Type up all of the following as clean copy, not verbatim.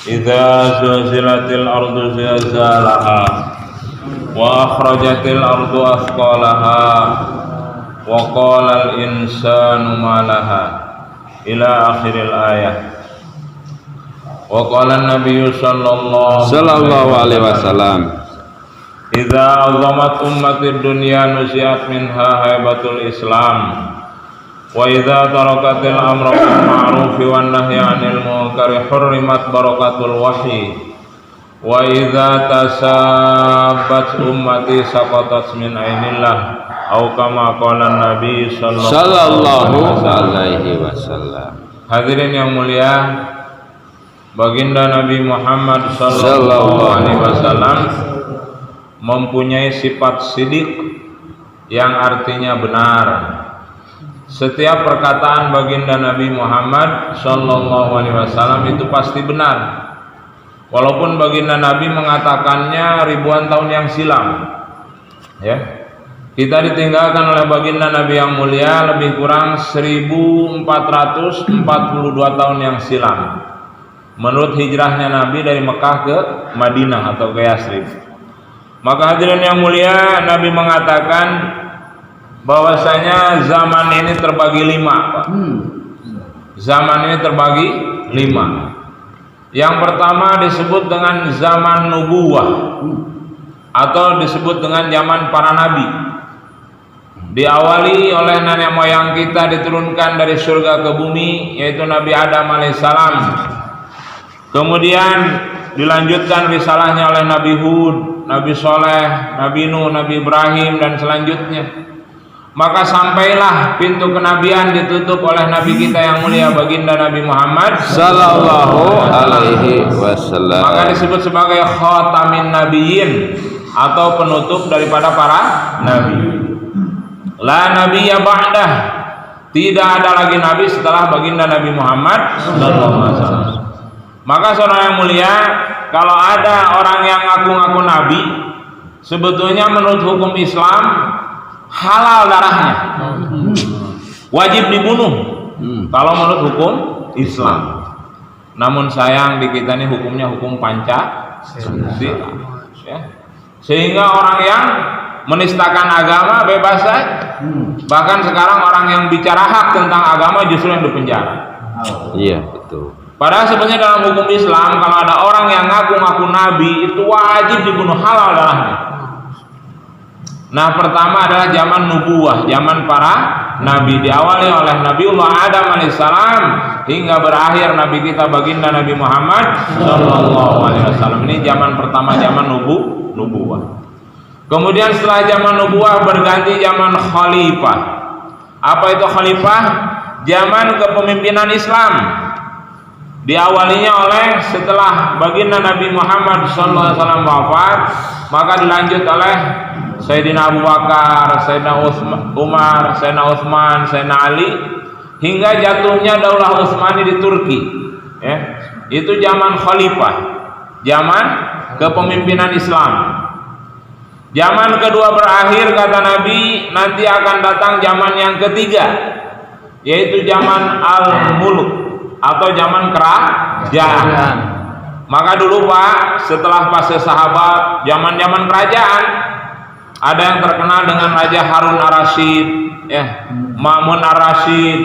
Idza zulzilatil ardu zilzalaha wa akhrajatil ardu athqalaha wa qala al insanu ma laha ila akhiril ayah. Wa qala an-nabiy sallallahu alaihi wasallam idza azamat ummatid dunya nusiat minha haibatul islam wa idza tarakatil amra bil ma'ruf wan nahyi 'anil munkar hurrimat barakatul wahyi wa idza tasabbat ummati saqatat min ainillah au kama qala nabi sallallahu alaihi wasallam. Hadirin yang mulia, baginda Nabi Muhammad sallallahu alaihi wasallam mempunyai sifat sidik yang artinya benar. Setiap perkataan baginda Nabi Muhammad sallallahu alaihi wasallam itu pasti benar, walaupun baginda Nabi mengatakannya ribuan tahun yang silam. Ya, kita ditinggalkan oleh baginda Nabi yang mulia lebih kurang 1442 tahun yang silam, menurut hijrahnya Nabi dari Mekah ke Madinah atau ke Yasrib. Maka hadirin yang mulia, Nabi mengatakan bahwasanya zaman ini terbagi 5, Pak. Zaman ini terbagi 5. Yang pertama disebut dengan zaman nubuwah atau disebut dengan zaman para nabi. Diawali oleh nenek moyang kita diturunkan dari surga ke bumi, yaitu Nabi Adam alaihissalam. Kemudian dilanjutkan risalahnya oleh Nabi Hud, Nabi Soleh, Nabi Nuh, Nabi Ibrahim dan selanjutnya. Maka sampailah pintu kenabian ditutup oleh Nabi kita yang mulia baginda Nabi Muhammad sallallahu alaihi wasallam. Maka disebut sebagai khatamin nabiyyin atau penutup daripada para nabi. La nabiyya ba'dah, tidak ada lagi nabi setelah baginda Nabi Muhammad sallallahu alaihi wasallam. Maka saudara yang mulia, kalau ada orang yang ngaku-ngaku nabi, sebetulnya menurut hukum Islam halal darahnya, wajib dibunuh kalau menurut hukum Islam. Namun sayang di kita ini hukumnya hukum Pancasila, ya. Sehingga orang yang menistakan agama bebas saja. Bahkan sekarang orang yang bicara hak tentang agama justru yang dipenjara. Iya, betul. Padahal sebenarnya dalam hukum Islam kalau ada orang yang ngaku-ngaku nabi itu wajib dibunuh, halal darahnya. Nah, pertama adalah zaman nubuwah, zaman para nabi, diawali oleh Nabiullah Adam alaihissalam hingga berakhir nabi kita baginda Nabi Muhammad sallallahu alaihi wasallam. Ini zaman pertama, zaman nubuwah. Kemudian setelah zaman nubuwah berganti zaman khalifah. Apa itu khalifah? Zaman kepemimpinan Islam. Diawalinya oleh setelah baginda Nabi Muhammad sallallahu alaihi wasallam wafat, maka dilanjut oleh Sayyidina Abu Bakar, Sayyidina Umar, Sayyidina Utsman, Sayyidina Ali, hingga jatuhnya Daulah Utsmani di Turki. Ya, itu zaman khalifah, zaman kepemimpinan Islam. Zaman kedua berakhir, kata Nabi, nanti akan datang zaman yang ketiga, yaitu zaman al-muluk atau zaman kerajaan. Maka dulu Pak, setelah fase sahabat, zaman-zaman kerajaan, ada yang terkenal dengan Raja Harun ar-Rasyid, ya, Ma'mun ar-Rasyid,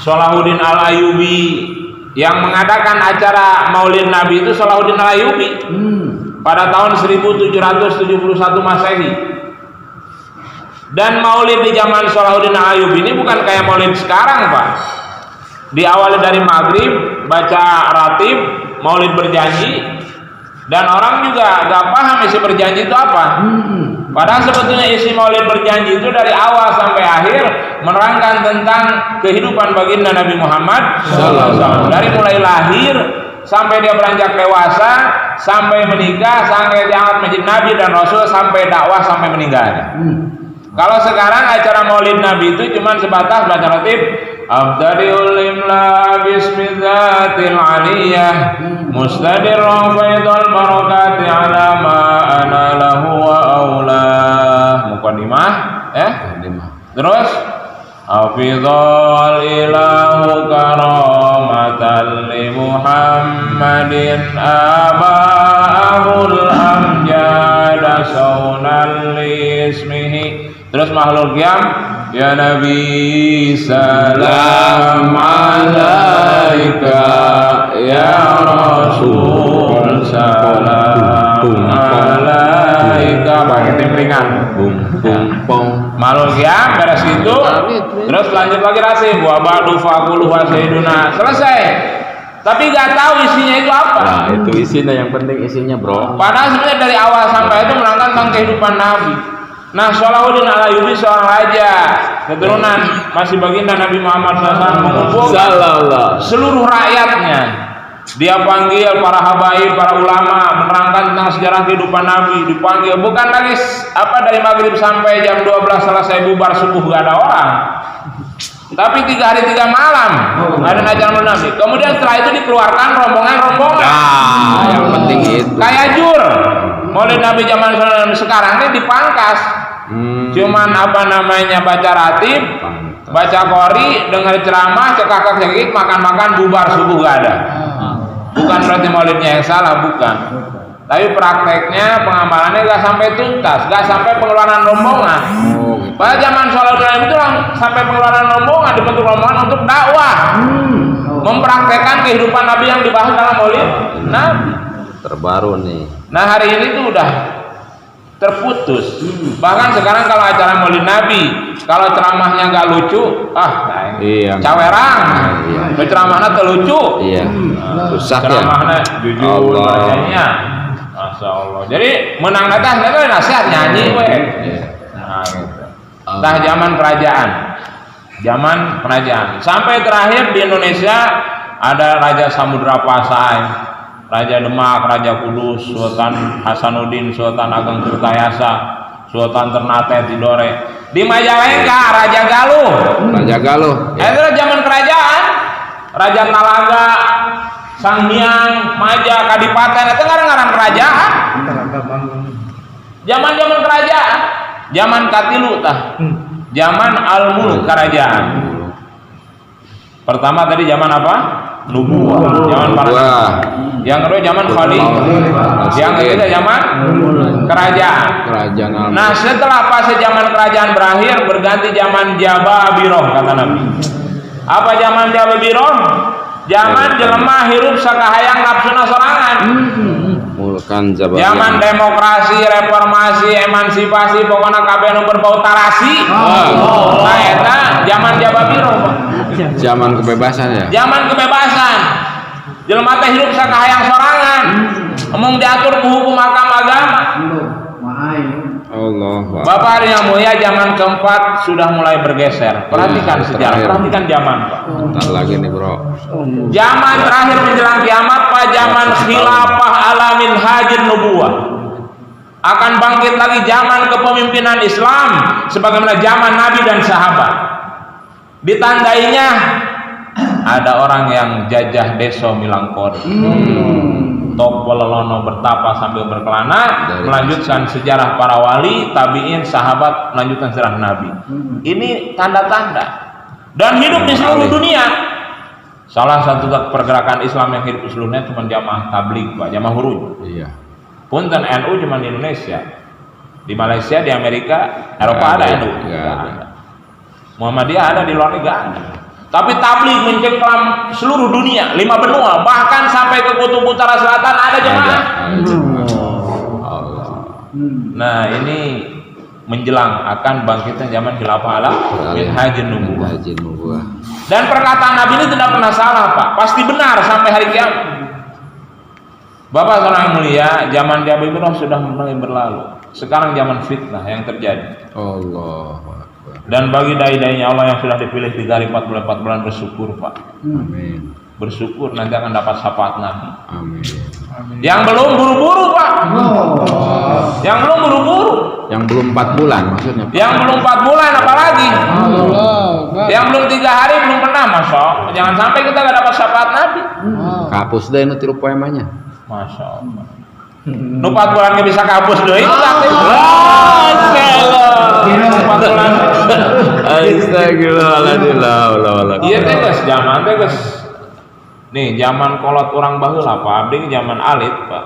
Salahuddin al-Ayyubi, yang mengadakan acara Maulid Nabi itu Salahuddin al-Ayyubi pada tahun 1771 Masehi. Dan Maulid di zaman Salahuddin al-Ayyubi ini bukan kayak Maulid sekarang, Pak. Diawali dari maghrib, baca ratib, Maulid berjanji, dan orang juga gak paham isi berjanji itu apa. Padahal sebetulnya isi Maulid berjanji itu dari awal sampai akhir menerangkan tentang kehidupan baginda Nabi Muhammad sallallahu alaihi wasallam, dari mulai lahir sampai dia beranjak dewasa, sampai menikah, sampai diangkat menjadi nabi dan rasul, sampai dakwah, sampai meninggalnya. Kalau sekarang acara Maulid Nabi itu cuma sebatas baca ratib, Abdariul imla bismillatil aliyah mustadirun faidul barakati ala ma ana lahu wa aulah. Muqaddimah, terus hafizul ilahu karamat salatan li Muhammadin aba'ahul amjada saunan li ismihi. Terus makhluk qiyam, ya Nabi salam alaika, ya Rasul salam alaika. Pakai timplingan. Makhluk qiyam beres itu, terus lanjut lagi rasih wa ba'du faqulu wa sayyiduna. Selesai. Tapi nggak tahu isinya itu apa. Nah, itu isinya yang penting isinya, Bro. Padahal sebenarnya dari awal sampai itu menerangkan tentang kehidupan Nabi. Nah, Salahuddin Al-Ayyubi seorang raja keturunan masih baginda Nabi Muhammad SAW mengumpulkan seluruh rakyatnya. Dia panggil para habaib, para ulama menerangkan tentang sejarah kehidupan Nabi. Dipanggil bukan lagi dari maghrib sampai jam 12 selesai bubar subuh gak ada orang. Tapi 3 hari 3 malam ada ajaran Nabi. Kemudian setelah itu dikeluarkan rombongan-rombongan. Nah, yang penting itu. Kayak jur. Maulid Nabi zaman sekarang ini dipangkas. Cuman baca ratib, baca qori, dengar ceramah, cekak-cekik, makan-makan, bubar subuh gak ada. Bukan berarti maulidnya yang salah, bukan. Tapi prakteknya pengamalannya gak sampai tuntas, gak sampai pengeluaran rombongan. Pada zaman Salahuddin itu sampai pengeluaran rombongan, dibentuk rombongan untuk dakwah, mempraktekkan kehidupan Nabi yang dibahas dalam maulid Nabi. Terbaru nih. Nah, hari ini tuh udah terputus. Bahkan sekarang kalau acara maulid Nabi, kalau ceramahnya nggak lucu, iya, cawerang. Iya. Ceramahnya terlucu. Iya. Susah ceramahnya jujur bacanya. Masya Allah. Jadi menang atas mereka nasihat nyanyi, Nah, gitu. Nah, zaman kerajaan. Sampai terakhir di Indonesia ada Raja Samudra Pasai, Raja Demak, Raja Kudus, Sultan Hasanuddin, Sultan Ageng Tirtayasa, Sultan Ternate Tidore. Di Majalengka Raja Galuh. Itu zaman kerajaan. Raja Talaga, Sanghyang, Maja, Kadipaten itu ngarang kerajaan. Zaman kerajaan. Zaman Katilu Zaman Al-Mulk kerajaan. Pertama tadi zaman apa? Nubuwah, zaman para nabi. Yang kedua zaman khalifah. Yang ketiga zaman kerajaan. Nah, setelah fase zaman kerajaan berakhir, berganti zaman Jababiroh, kata Nabi. Apa zaman Jababiroh? Zaman jelema hirup sakahayang nafsuna sorangan. Zaman demokrasi, reformasi, emansipasi, pokoknya kabeh nu berbau tarasi. Nah, eta zaman Jababiroh, Pak. Zaman kebebasan ya. Zaman kebebasan. Jelema teh hirup sakahayang sorangan. Omong diatur ku hukum agama. Allah. Bapak hari yang mulia, zaman keempat sudah mulai bergeser. Perhatikan sejarah, perhatikan zaman, Pak. Bentar lagi nih, Bro. Zaman terakhir menjelang kiamat, Pak, zaman khilafah alamin hajin nubuwah. Akan bangkit lagi zaman kepemimpinan Islam sebagaimana zaman Nabi dan sahabat. Ditandainya ada orang yang jajah deso milangkori. Top Walelono bertapa sambil berkelana, melanjutkan sejarah para wali, tabiin, sahabat, melanjutkan sejarah Nabi. Ini tanda-tanda dan hidup di seluruh dunia. Salah satu pergerakan Islam yang hidup di seluruh dunia cuma jamaah tabligh, Pak, jamaah huruj. Iya. Punten NU cuma di Indonesia, di Malaysia, di Amerika, Eropa ada NU. Muhammadiyah ada, di luar negeri ada. Tapi tabligh mencengkram seluruh dunia, 5 benua, bahkan sampai ke kutub utara selatan ada jemaah. Nah, ini menjelang akan bangkitnya zaman khilafah ala min hajin nubuwah. Dan perkataan Nabi ini tidak pernah salah, Pak. Pasti benar sampai hari kiamat. Bapak saudara yang mulia, zaman Jababiroh sudah mulai berlalu. Sekarang zaman fitnah yang terjadi. Allah. Dan bagi dai-dainya Allah yang sudah dipilih 3 hari 44 bulan bersyukur, Pak. Amin. Bersyukur nanti akan dapat syafaat Nabi. Amin. Yang belum buru-buru, Pak. Yang belum buru-buru. Yang belum 4 bulan maksudnya. Yang belum 4 bulan apalagi. Yang belum 3 hari belum pernah, Masya Allah. Jangan sampai kita gak dapat syafaat Nabi. Kapus deh nu tiru poemanya. Masya Allah. Nu 4 bulan gak bisa kapus deh. Itu Astagfirullahaladzim. Iya teh guys, zaman teh guys Nih zaman kolot orang baheula Pak abdi zaman alit Pak.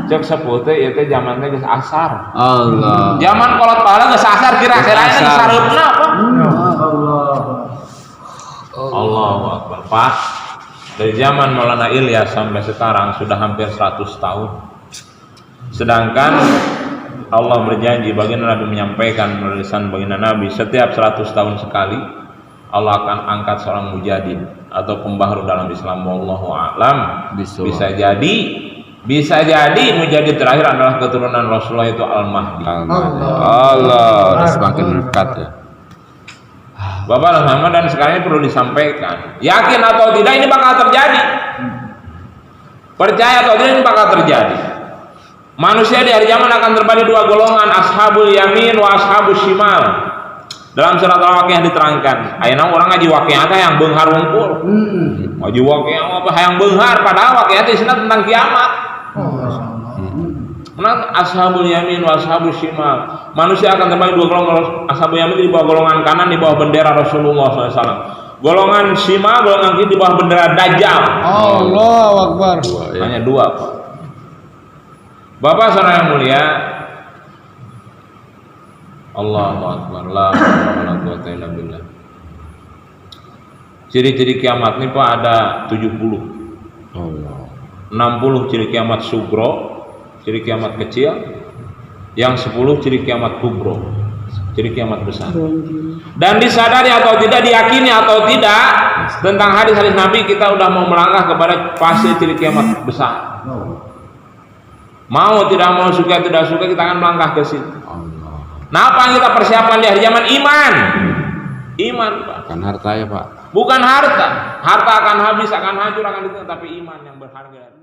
Cek sepuh teh ieu teh zaman teh geus asar. Allah. Zaman kolot baheula geus asar kira-kira geus sareupna apa? Allahu Akbar Pak. Dari zaman Maulana Ilyas sampai sekarang sudah hampir 100 tahun. Sedangkan Allah berjanji baginda Nabi menyampaikan melalui lisan baginda Nabi setiap 100 tahun sekali Allah akan angkat seorang mujadid atau pembaharu dalam Islam. Wallahu a'lam. Bisa jadi mujadid terakhir adalah keturunan Rasulullah itu Al-Mahdi. Allah, udah semakin dekat ya. Bapak Muhammad dan sekarang ini perlu disampaikan. Yakin atau tidak ini bakal terjadi. Percaya atau tidak ini bakal terjadi. Manusia di hari zaman akan terbagi dua golongan, ashabul yamin wa ashabus shimal. Dalam surat Al-Waqiah diterangkan, ayeuna urang ngaji waqiah teh yang beunghar wungkul. Ngaji waqiah apa hayang beunghar padahal waqiah teh isina tentang kiamat. Menang ashabul yamin wa ashabus shimal. Manusia akan terbagi dua golongan, ashabul yamin di bawah golongan kanan di bawah bendera Rasulullah SAW. Golongan shimal, golongan kiri di bawah bendera Dajjal. Allahu Akbar. Hanya dua Pak. Bapak saudara yang mulia, Allahu Akbar, la haula wala quwwata illa billah. Ciri-ciri kiamat ini Pak ada 70. Allah. 60 ciri kiamat sugro, ciri kiamat kecil. Yang 10 ciri kiamat kubro, ciri kiamat besar. Dan disadari atau tidak, diyakini atau tidak tentang hadis-hadis Nabi, kita udah mau melangkah kepada fase ciri kiamat besar. Mau tidak mau, suka tidak suka, kita akan melangkah ke situ. Nah, apa yang kita persiapkan di hari zaman? Iman, Pak. Bukan harta ya Pak. Bukan harta. Harta akan habis, akan hancur, akan ditinggal, tapi iman yang berharga.